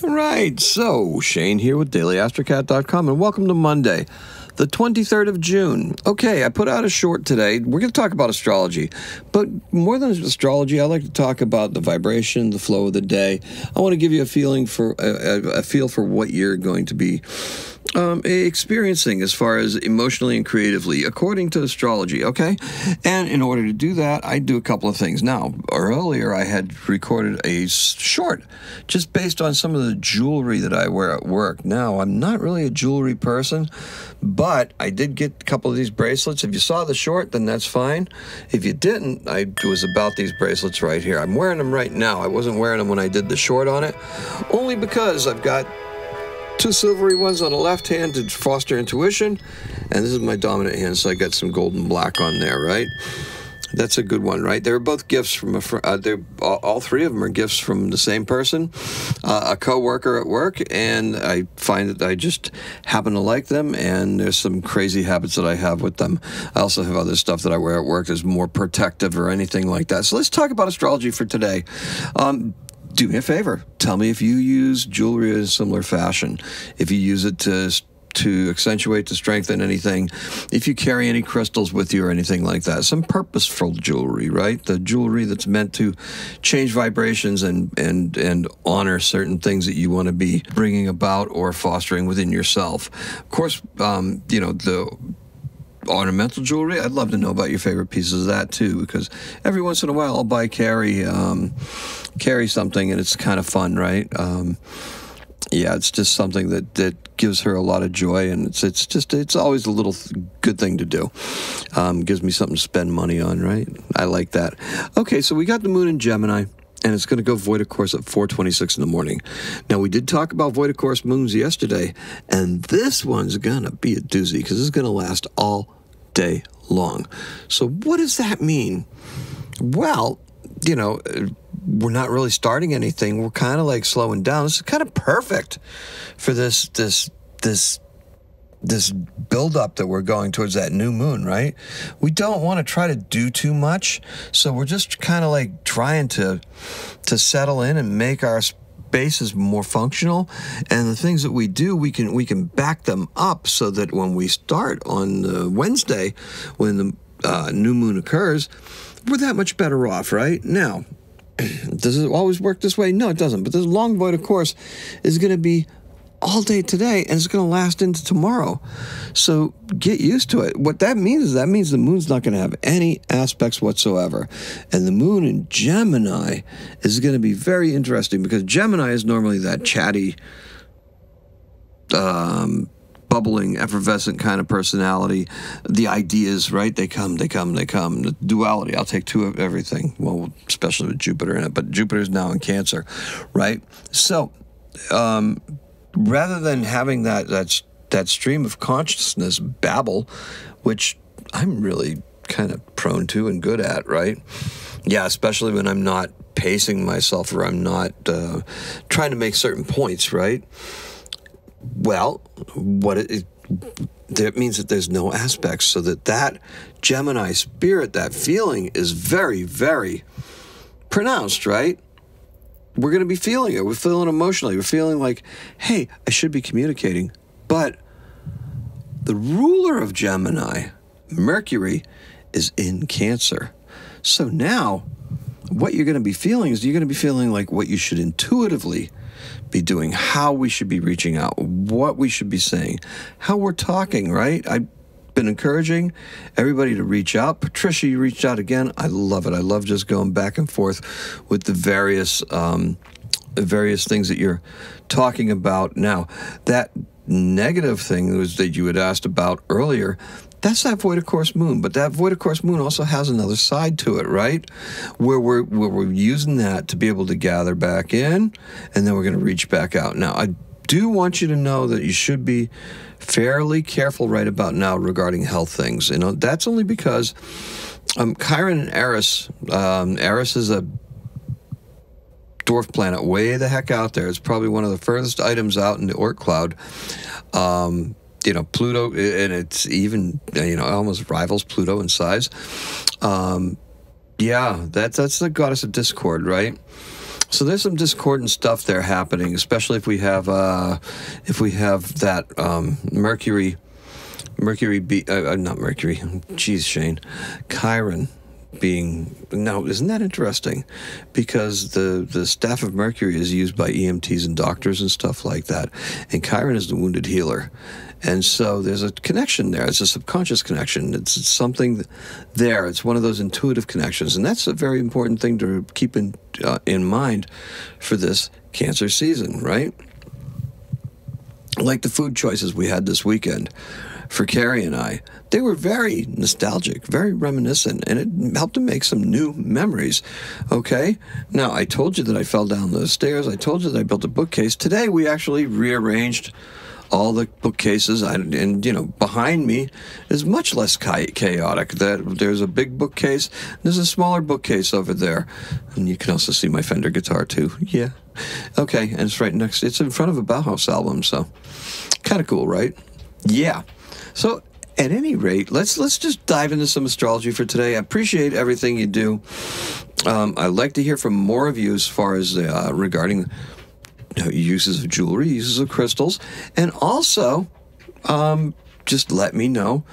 All right, so Shane here with daily-astrocat.com, and welcome to Monday, the 23rd of June. Okay, I put out a short today. We're going to talk about astrology, but more than astrology, I like to talk about the vibration, the flow of the day. I want to give you a feeling for a feel for what you're going to be experiencing as far as emotionally and creatively, according to astrology, okay? And in order to do that, I do a couple of things. Now, earlier I had recorded a short just based on some of the jewelry that I wear at work. Now, I'm not really a jewelry person, but I did get a couple of these bracelets. If you saw the short, then that's fine. If you didn't, I was about these bracelets right here. I'm wearing them right now. I wasn't wearing them when I did the short on it, only because I've got two silvery ones on the left hand to foster intuition, and this is my dominant hand, so I got some gold and black on there, right? That's a good one, right? They're both gifts from all three of them are gifts from the same person, a co-worker at work, and I find that I just happen to like them, and there's some crazy habits that I have with them. I also have other stuff that I wear at work that's more protective or anything like that. So let's talk about astrology for today. Do me a favor. Tell me if you use jewelry in a similar fashion, if you use it to accentuate, to strengthen anything, if you carry any crystals with you or anything like that. Some purposeful jewelry, right? The jewelry that's meant to change vibrations and honor certain things that you want to be bringing about or fostering within yourself. Of course, you know, the ornamental jewelry, I'd love to know about your favorite pieces of that too, because every once in a while I'll carry something, and it's kind of fun, right? Yeah, it's just something that gives her a lot of joy, and it's always a little good thing to do. Gives me something to spend money on, right? I like that. Okay, so we got the moon in Gemini, and it's going to go void of course at 4:26 in the morning. Now, we did talk about void of course moons yesterday, and this one's going to be a doozy because it's going to last all day long. So what does that mean? Well, you know, we're not really starting anything. We're kind of like slowing down. This is kind of perfect for this build-up that we're going towards that new moon, right? We don't want to try to do too much, so we're just kind of like trying to settle in and make our spaces more functional. And the things that we do, we can back them up so that when we start on Wednesday, when the new moon occurs, we're that much better off, right? Now, does it always work this way? No, it doesn't. But this long void, of course, is going to be all day today, and it's going to last into tomorrow. So get used to it. What that means is the moon's not going to have any aspects whatsoever. And the moon in Gemini is going to be very interesting, because Gemini is normally that chatty, bubbling, effervescent kind of personality. The ideas, right? They come. The duality. I'll take two of everything. Well, especially with Jupiter in it. But Jupiter's now in Cancer, right? So, rather than having that stream of consciousness babble, which I'm really kind of prone to and good at, right? Yeah, especially when I'm not pacing myself or I'm not trying to make certain points, right? Well, that means that there's no aspects, so that Gemini spirit, that feeling is very, very pronounced, right? We're going to be feeling it. We're feeling emotionally. We're feeling like, hey, I should be communicating. But the ruler of Gemini, Mercury, is in Cancer. So now what you're going to be feeling is you're going to be feeling like what you should intuitively be doing, how we should be reaching out, what we should be saying, how we're talking, right? I've been encouraging everybody to reach out. Patricia, you reached out again. I love it. I love just going back and forth with the various things that you're talking about. Now, that negative thing was that you had asked about earlier, that's that void of course moon. But that void of course moon also has another side to it, right? Where we're using that to be able to gather back in, and then we're going to reach back out. Now, I do want you to know that you should be fairly careful right about now regarding health things. You know, that's only because Chiron and Eris, Eris is a dwarf planet way the heck out there. It's probably one of the furthest items out in the Oort cloud. You know, Pluto, and it's even, you know, almost rivals Pluto in size. Yeah, that's the goddess of discord, right? So there's some discordant stuff there happening, especially if we have that not Mercury. Geez, Shane, Chiron being now. Isn't that interesting? Because the staff of Mercury is used by EMTs and doctors and stuff like that, and Chiron is the wounded healer. And so there's a connection there. It's a subconscious connection. It's something there. It's one of those intuitive connections. And that's a very important thing to keep in mind for this Cancer season, right? Like the food choices we had this weekend for Carrie and I. They were very nostalgic, very reminiscent, and it helped to make some new memories, okay? Now, I told you that I fell down the stairs. I told you that I built a bookcase. Today, we actually rearranged all the bookcases, and behind me is much less chaotic. There's a big bookcase, there's a smaller bookcase over there, and you can also see my Fender guitar too. Yeah, okay, and it's right next. It's in front of a Bauhaus album, so kind of cool, right? Yeah. So at any rate, let's just dive into some astrology for today. I appreciate everything you do. I'd like to hear from more of you as far as regarding uses of jewelry, uses of crystals, and also just let me know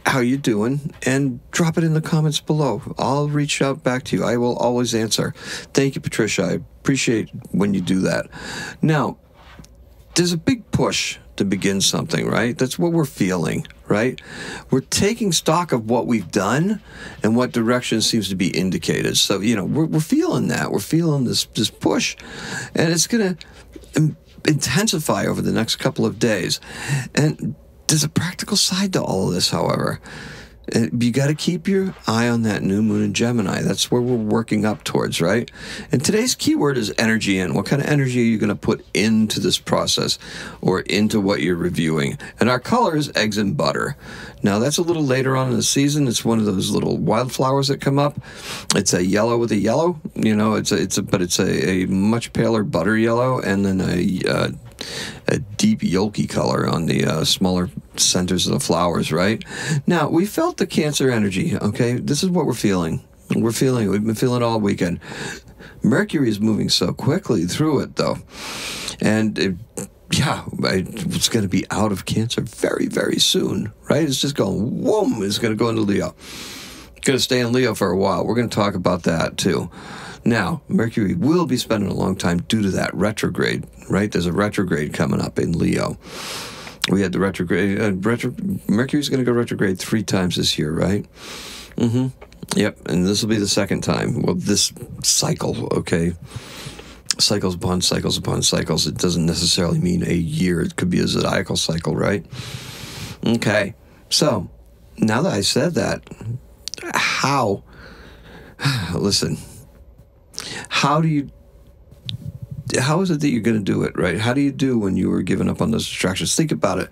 how you're doing and drop it in the comments below. I'll reach out back to you. I will always answer. Thank you, Patricia. I appreciate when you do that. Now, there's a big push to begin something, right? That's what we're feeling, right? We're taking stock of what we've done and what direction seems to be indicated. So, we're feeling that. We're feeling this push, and it's going to intensify over the next couple of days. And there's a practical side to all of this, however. You got to keep your eye on that new moon in Gemini. That's where we're working up towards, right? And today's keyword is energy in. What kind of energy are you going to put into this process or into what you're reviewing? And our color is eggs and butter. Now, that's a little later on in the season. It's one of those little wildflowers that come up. It's a yellow with a yellow. But it's a much paler butter yellow, and then a deep yolky color on the smaller centers of the flowers, right? Now, we felt the Cancer energy, okay? This is what we've been feeling all weekend. Mercury is moving so quickly through it, though. And it's going to be out of Cancer very, very soon, right? It's just going, whoom, it's going to go into Leo. It's going to stay in Leo for a while. We're going to talk about that, too. Now, Mercury will be spending a long time due to that retrograde, right? There's a retrograde coming up in Leo. We had the retrograde. Mercury's going to go retrograde 3 times this year, right? Mm-hmm. Yep, and this will be the second time. Well, this cycle, okay? Cycles upon cycles upon cycles. It doesn't necessarily mean a year. It could be a zodiacal cycle, right? Okay, so now that I said that, listen, how is it that you're going to do it, right? How do you do when you were giving up on those distractions? Think about it.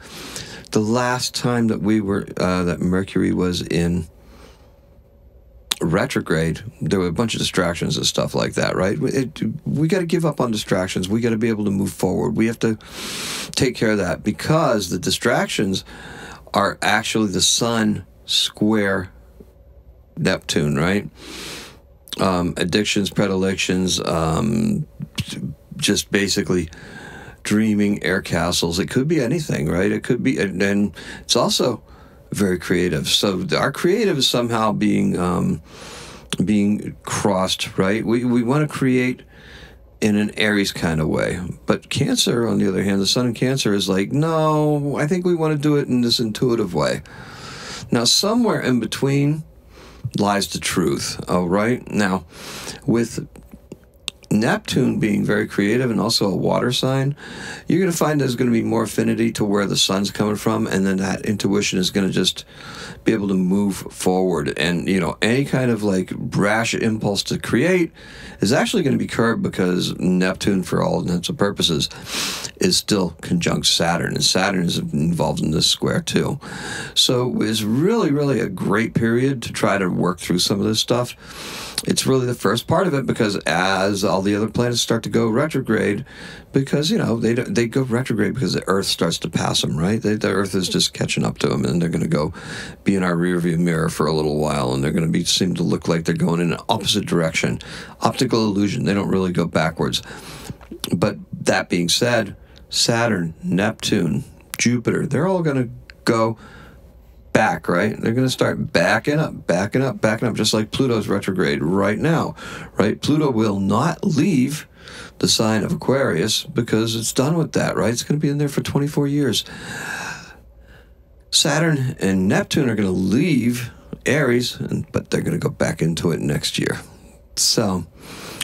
The last time that that Mercury was in retrograde, there were a bunch of distractions and stuff like that, right? We got to give up on distractions. We got to be able to move forward. We have to take care of that, because the distractions are actually the Sun square Neptune, right? Addictions, predilections, just basically dreaming, air castles. It could be anything, right? It could be, and it's also very creative. So our creative is somehow being crossed, right? We want to create in an Aries kind of way. But Cancer, on the other hand, the Sun in Cancer is like, no, I think we want to do it in this intuitive way. Now, somewhere in between lies the truth, all right? Now, with Neptune being very creative and also a water sign, you're going to find there's going to be more affinity to where the sun's coming from, and then that intuition is going to just be able to move forward. And, any kind of like brash impulse to create is actually going to be curbed, because Neptune, for all intents and purposes, is still conjunct Saturn, and Saturn is involved in this square too. So it's really, really a great period to try to work through some of this stuff. It's really the first part of it, because as all the other planets start to go retrograde because, they go retrograde because the Earth starts to pass them, right? The Earth is just catching up to them, and they're going to go be in our rearview mirror for a little while, and they're going to seem to look like they're going in an opposite direction. Optical illusion. They don't really go backwards. But that being said, Saturn, Neptune, Jupiter, they're all going to go back, right? They're going to start backing up, just like Pluto's retrograde right now, right? Pluto will not leave the sign of Aquarius because it's done with that, right? It's going to be in there for 24 years. Saturn and Neptune are going to leave Aries, but they're going to go back into it next year. So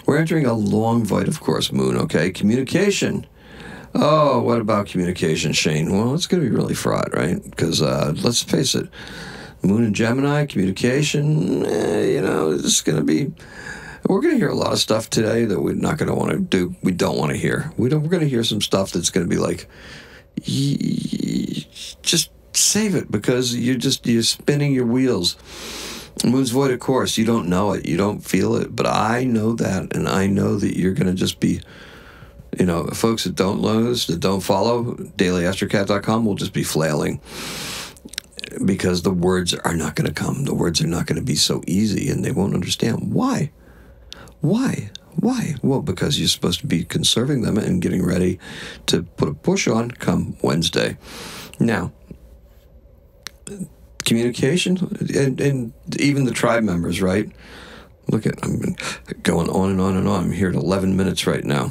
we're entering a long void, of course, moon, okay? Communication. Oh, what about communication, Shane? Well, it's going to be really fraught, right? Because let's face it, Moon and Gemini, communication, it's going to be... We're going to hear a lot of stuff today that we're not going to want to do. We don't want to hear. We're going to hear some stuff that's going to be like, just save it because you're spinning your wheels. Moon's void, of course. You don't know it. You don't feel it. But I know that, and I know that you're going to just be... folks that don't know this, that don't follow, daily-astrocat.com will just be flailing because the words are not going to come. The words are not going to be so easy, and they won't understand. Why? Well, because you're supposed to be conserving them and getting ready to put a push on come Wednesday. Now, communication, and even the tribe members, right? Look at, I'm going on and on and on. I'm here at 11 minutes right now.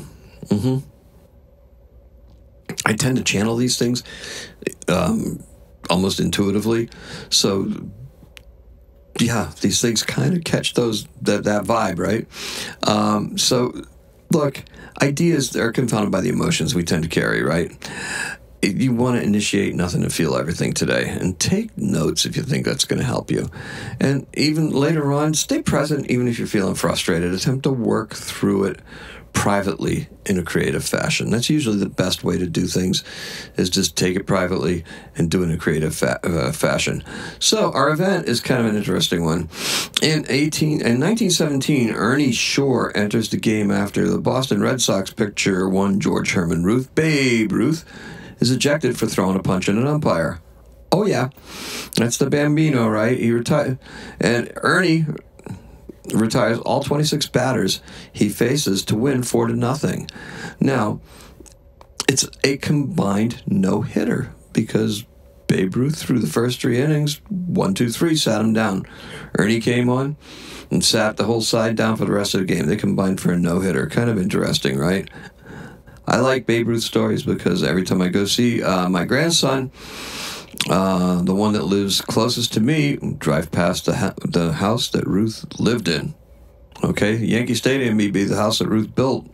I tend to channel these things almost intuitively. So, yeah, these things kind of catch that vibe, right? So, look, ideas are confounded by the emotions we tend to carry, right? You want to initiate nothing to feel everything today, and take notes if you think that's going to help you. And even later on, stay present even if you're feeling frustrated. Attempt to work through it privately in a creative fashion. That's usually the best way to do things, is just take it privately and do it in a creative fashion. So our event is kind of an interesting one. In 1917, Ernie Shore enters the game after the Boston Red Sox pitcher one George Herman Ruth, Babe Ruth, is ejected for throwing a punch at an umpire. Oh yeah, that's the Bambino, right? He retired, and Ernie retires all 26 batters he faces to win 4-0. Now, it's a combined no-hitter because Babe Ruth threw the first 3 innings, 1, 2, 3, sat him down. Ernie came on and sat the whole side down for the rest of the game. They combined for a no-hitter. Kind of interesting, right? I like Babe Ruth stories because every time I go see my grandson, the one that lives closest to me, drive past the house that Ruth lived in. Okay, Yankee Stadium may be the house that Ruth built,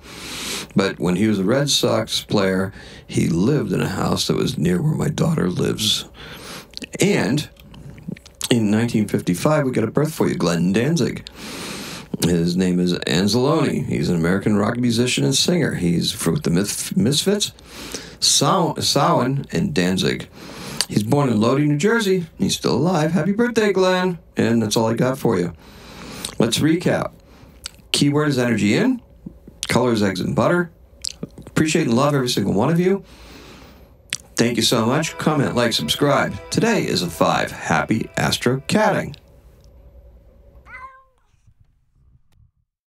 but when he was a Red Sox player, he lived in a house that was near where my daughter lives. And in 1955, we got a birth for you, Glenn Danzig. His name is Anzalone. He's an American rock musician and singer. He's with the Misfits, Samhain, and Danzig. He's born in Lodi, New Jersey. He's still alive. Happy birthday, Glenn. And that's all I got for you. Let's recap. Keyword is energy in. Color is eggs and butter. Appreciate and love every single one of you. Thank you so much. Comment, like, subscribe. Today is a 5. Happy astro-catting.